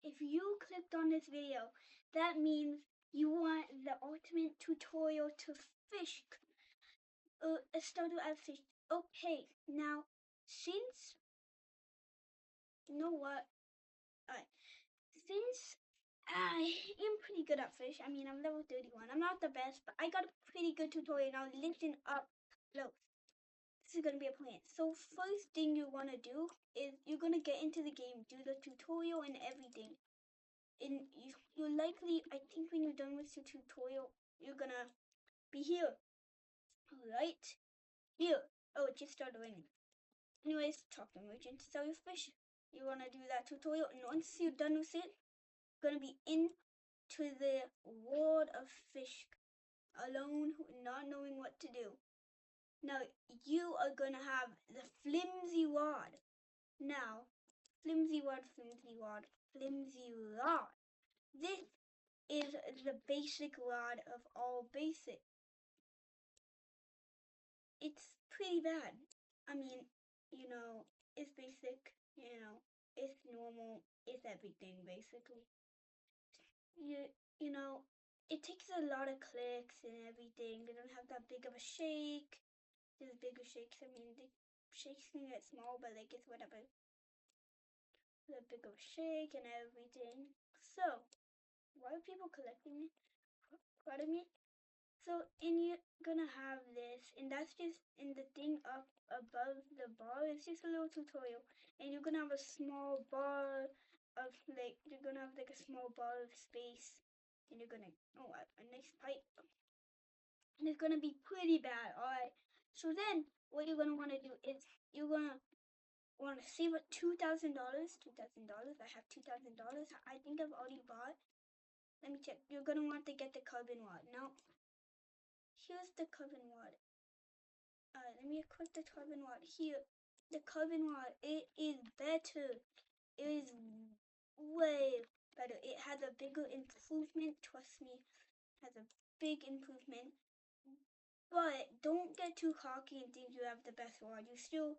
if you clicked on this video, that means you want the ultimate tutorial to fish. Start to fish. Okay, now since you know what, since I am pretty good at fish. I mean, I'm level 31. I'm not the best, but I got a pretty good tutorial. Now listen up, look. This is gonna be a plan. So first thing you wanna do is you're gonna get into the game, do the tutorial and everything. And you're likely, I think when you're done with your tutorial, you're gonna be here. Right here. Oh, it just started raining. Anyways, talk to merchant, sell your fish. You wanna do that tutorial, and once you're done with it, you're gonna be into the world of fish alone, not knowing what to do. Now, you are gonna have the flimsy rod. Now, flimsy rod, flimsy rod, flimsy rod. This is the basic rod of all basic. It's pretty bad. I mean, it's basic, it's normal, it's everything basically. You, you know, it takes a lot of clicks and everything. They don't have that big of a shake. There's bigger shakes. I mean, the shakes can get small, but like it's whatever. The big of a shake and everything. So, why are people collecting it? Pardon me? So, and you're gonna have this, and that's just in the thing up above the bar. It's just a little tutorial, and you're gonna have a small bar of you're gonna have like a small bar of space, and you're gonna a nice pipe, and it's gonna be pretty bad. All right. So then, what you're gonna want to do is you're gonna want to save up $2,000. $2,000. I have $2,000. I think I've already bought. Let me check. You're gonna want to get the carbon rod. Now, here's the carbon rod. Let me equip the carbon rod here. The carbon rod, it is better. It is way better. It has a bigger improvement. Trust me, it has a big improvement. But don't get too cocky and think you have the best rod. You're still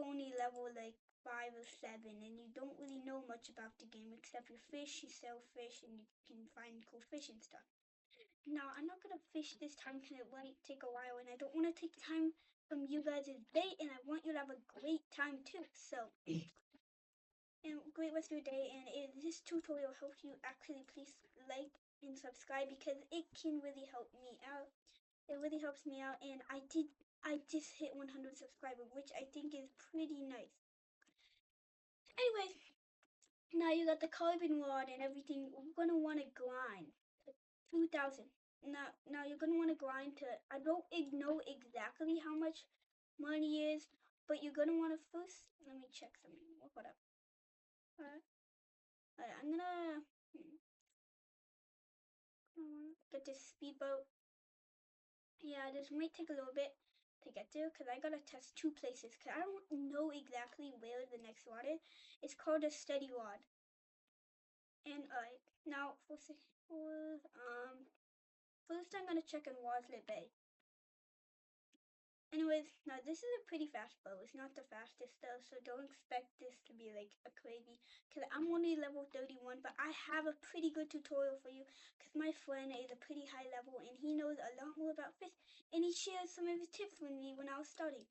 only level like 5 or 7, and you don't really know much about the game except your fish. You sell fish, and you can find cool fish and stuff. Now, I'm not gonna fish this time because it might take a while, and I don't want to take time from you guys' day, and I want you to have a great time too. So, and great rest of your day. And if this tutorial helps you, actually, please like and subscribe because it can really help me out. It really helps me out, and I just hit 100 subscribers, which I think is pretty nice. Anyway, now you got the carbon rod and everything. We're gonna want to grind 2,000. Now you're gonna want to grind to. I don't know exactly how much money is, but you're gonna want to first. Let me check something. What up? Alright, I'm gonna get this speedboat. Yeah, this might take a little bit to get there because I gotta test two places because I don't know exactly where the next rod is. It's called a steady rod. And now first I'm gonna check in Waslet Bay. Anyways, now this is a pretty fast bow. It's not the fastest though, so don't expect this to be like a crazy. Cause I'm only level 31, but I have a pretty good tutorial for you. Cause my friend is a pretty high level and he knows a lot more about fish, and he shared some of his tips with me when I was starting.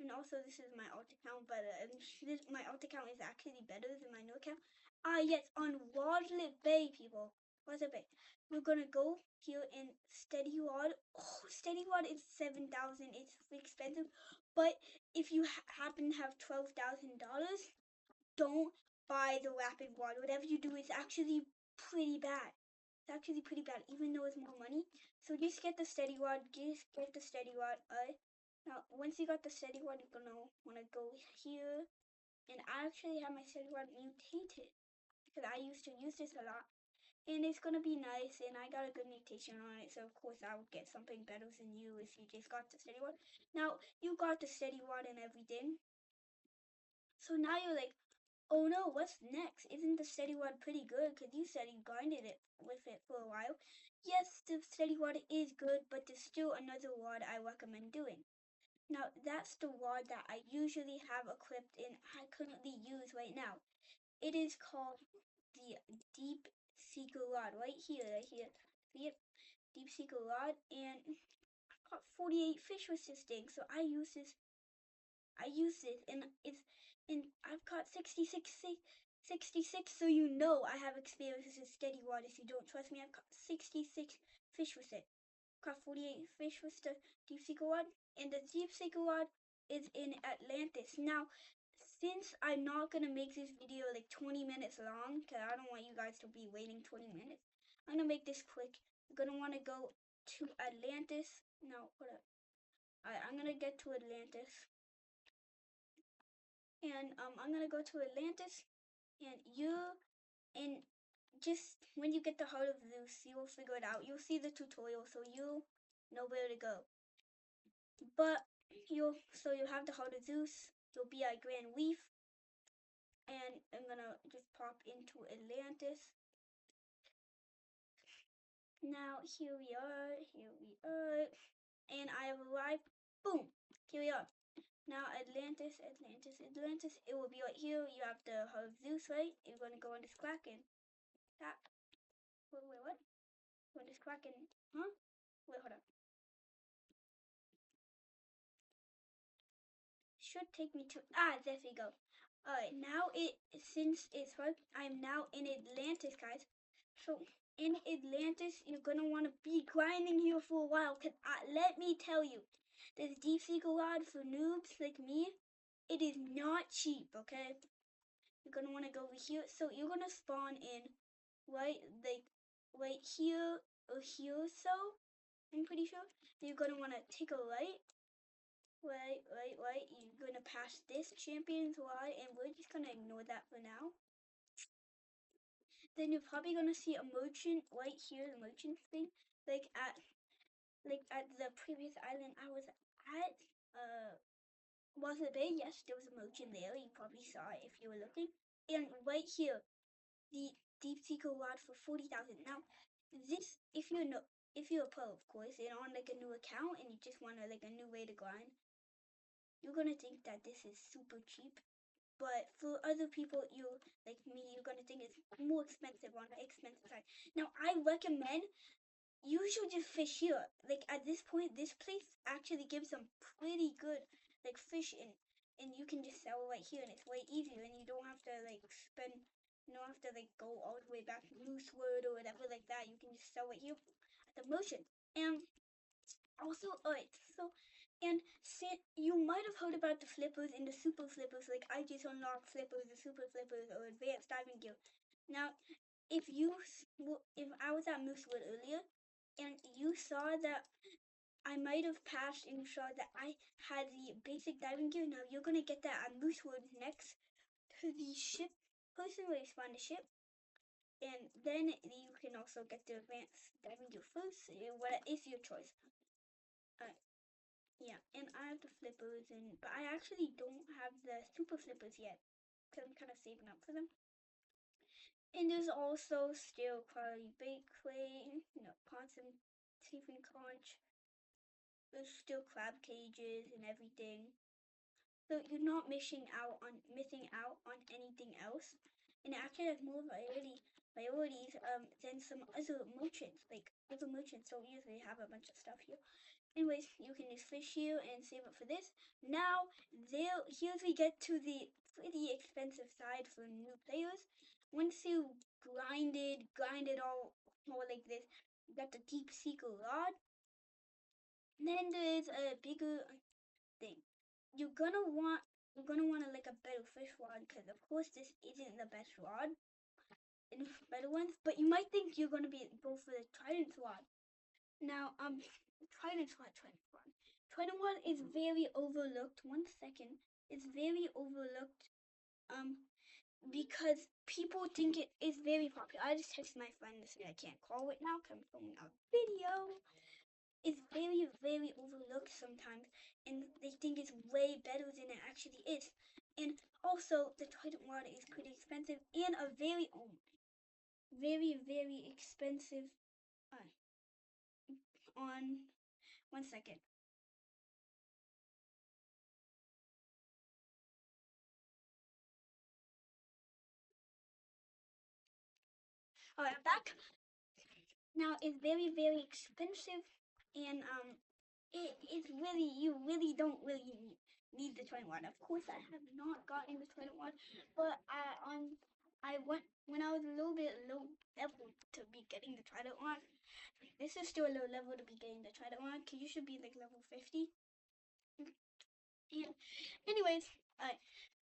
And also, this is my alt account, but my alt account is actually better than my new account. Yes, on Waslet Bay, people. Waslet Bay. We're gonna go here in Steady Rod. Oh, Steady Rod is 7,000. It's expensive, but if you happen to have $12,000, don't buy the Rapid Rod. Whatever you do is actually pretty bad. It's actually pretty bad, even though it's more money. So just get the Steady Rod. Just get the Steady Rod. Now, once you got the steady rod, you're gonna wanna go here, and I actually have my steady rod mutated because I used to use this a lot, and it's gonna be nice, and I got a good mutation on it, so of course I would get something better than you if you just got the steady rod. Now, you got the steady rod and everything, so now you're like, oh no, what's next? Isn't the steady rod pretty good? Because you said you grinded it with it for a while. Yes, the steady rod is good, but there's still another rod I recommend doing. Now, that's the rod that I usually have equipped and I currently use right now. It is called the deep sea rod right here, right here. See it? Deep sea rod, and I caught 48 fish with this thing. So I use this, and I've caught 66, so you know I have experience with steady water. If you don't trust me, I've caught 66 fish with it. Caught 48 fish with the deep sea rod, and the deep sea rod is in Atlantis. Now, since I'm not gonna make this video like 20 minutes long, cause I don't want you guys to be waiting 20 minutes, I'm gonna make this quick. You're gonna want to go to Atlantis. No, hold up. Alright, I'm gonna get to Atlantis, and I'm gonna go to Atlantis, and and just when you get the heart of Zeus, you will figure it out. You'll see the tutorial, so you'll know where to go. But you'll have the heart of Zeus. You'll be at Grand Reef, and I'm gonna just pop into Atlantis. Now here we are, and I have arrived. Boom! Here we are. Now Atlantis. It will be right here. You have the heart of Zeus, right? You're gonna go on this Kraken. Tap. Wait, what? Go on this Kraken. Huh? Wait, hold on. Should take me to there we go. Alright, now since it's hard, I'm now in Atlantis, guys. So in Atlantis, you're gonna want to be grinding here for a while. Cause let me tell you, this deep sea rod for noobs like me, it is not cheap. Okay, you're gonna want to go over here. So you're gonna spawn in right like right here or here. So I'm pretty sure. Then you're gonna want to take a right. Right. You're gonna pass this champion's Y, and we're just gonna ignore that for now. Then you're probably gonna see a merchant right here, the merchant thing, like at the previous island I was at. Was it Bay? Yes, there was a merchant there. You probably saw it if you were looking. And right here, the deep sea rod for 40,000. Now, this if you're a pro, of course, and on like a new account, and you just want like a new way to grind, you're gonna think that this is super cheap. But for other people, you like me, you're gonna think it's more expensive on the expensive side. Now, I recommend you should just fish here. Like at this point, this place actually gives some pretty good like fish in, and you can just sell right here, and it's way easier, and you don't have to go all the way back to Moosewood or whatever like that. You can just sell right here at the merchant. And also, alright, so, and you might have heard about the flippers and the super flippers, like I just unlocked flippers, the super flippers, or advanced diving gear. Now, if I was at Moosewood earlier, and you saw that I might have passed and saw that I had the basic diving gear, now you're gonna get that at Moosewood next to the ship person where you spawn the ship. And then you can also get the advanced diving gear first, what is your choice. Uh, Yeah, and I have the flippers, but I actually don't have the super flippers yet because I'm kind of saving up for them. And there's also still quality bait clay, ponds and seafood conch. There's still crab cages and everything. So you're not missing out on anything else. And it actually has more varieties than some other merchants. Like other merchants don't usually have a bunch of stuff here. Anyways, you can just fish here and save up for this. Now, here we get to the pretty expensive side for new players. Once you grind it all like this, you got the deep sea rod. Then there's a bigger thing. You're gonna want like a better fish rod, because of course this isn't the best rod in better ones, but you might think you're gonna go for the trident rod. Now, Trident One is very overlooked. 1 second. It's very overlooked. Because people think it is very popular. I just texted my friend to say I can't call it now because I'm filming a video. It's very, very overlooked sometimes, and they think it's way better than it actually is. And also, the Trident One is pretty expensive and a very, very expensive. Uh, on 1 second. Alright, back. Now it's very, very expensive, and it's really, you really don't really need the 21. Of course, I have not gotten the 21, but I went when I was a little bit low level to be getting the Trident one. This is still a low level to be getting the Trident one, because you should be like level 50. And anyways,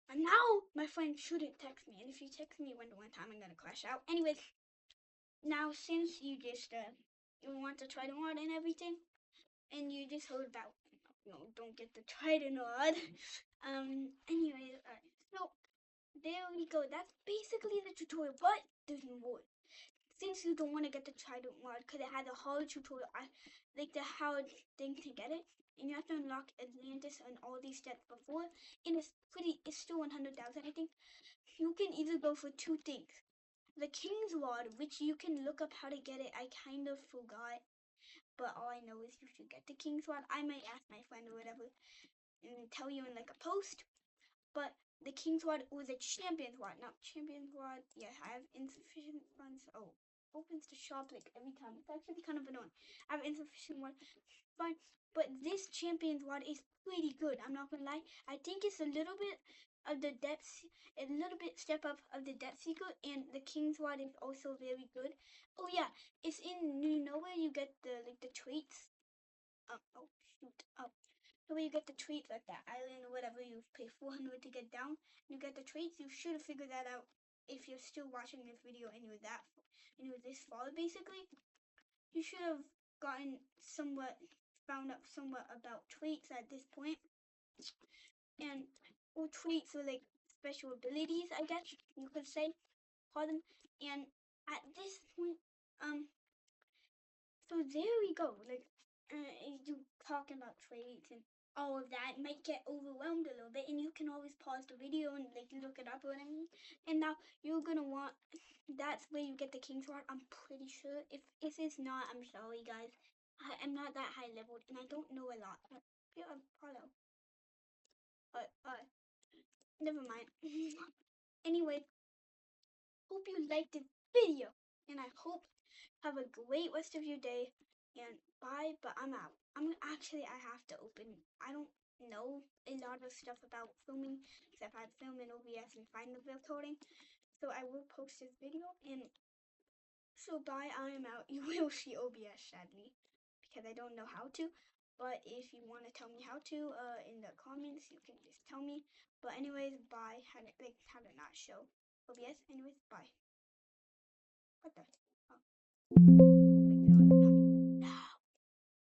and now my friend shouldn't text me, and if you text me one time, I'm gonna crash out. Anyways, now since you just you want the Trident one and everything, and you just heard about, don't get the Trident rod. Anyways, so there we go. That's basically the tutorial, but there's more. Since you don't want to get the Trident rod because it has a hard tutorial, like the hard thing to get it, and you have to unlock Atlantis and all these steps before, and it's still 100,000, I think. You can either go for two things. The King's Rod, which you can look up how to get it. I kind of forgot, but all I know is you should get the King's Rod. I might ask my friend or whatever and tell you in like a post. But the King's Rod or the Champion's Rod. Now, Champion's Rod, yeah, I have insufficient funds. Oh, opens the shop like every time. It's actually kind of annoying. I have insufficient one. Fine. But this Champion's Rod is pretty good. I'm not gonna lie. I think it's a little bit of the depth, a little bit step up of the Depth Seeker, and the King's Rod is also very good. Oh yeah, it's in, you know where you get the like the traits. Oh shoot. Oh, so when you get the treats like that island or whatever, you pay 400 to get down. You get the treats. You should have figured that out if you're still watching this video and you're this far basically. You should have gotten found out somewhat about traits at this point. And or traits are like special abilities, I guess you could say, pardon. And at this point, so there we go. Like, you talking about traits and all of that might get overwhelmed a little bit, and you can always pause the video and like look it up or whatever. And now you're gonna want. That's where you get the King's Rod. I'm pretty sure. If it's not, I'm sorry, guys. I'm not that high leveled, and I don't know a lot. But yeah, follow. Never mind. Anyway, hope you liked this video, and I hope have a great rest of your day. And bye. But I'm out. I have to open. I don't know a lot of stuff about filming, except I film in OBS and find the recording. So I will post this video. And so bye. I am out. You will see OBS sadly, because I don't know how to. But if you want to tell me how to, in the comments, you can just tell me. But anyways, bye. How to not show OBS. Anyways, bye. What the? Oh.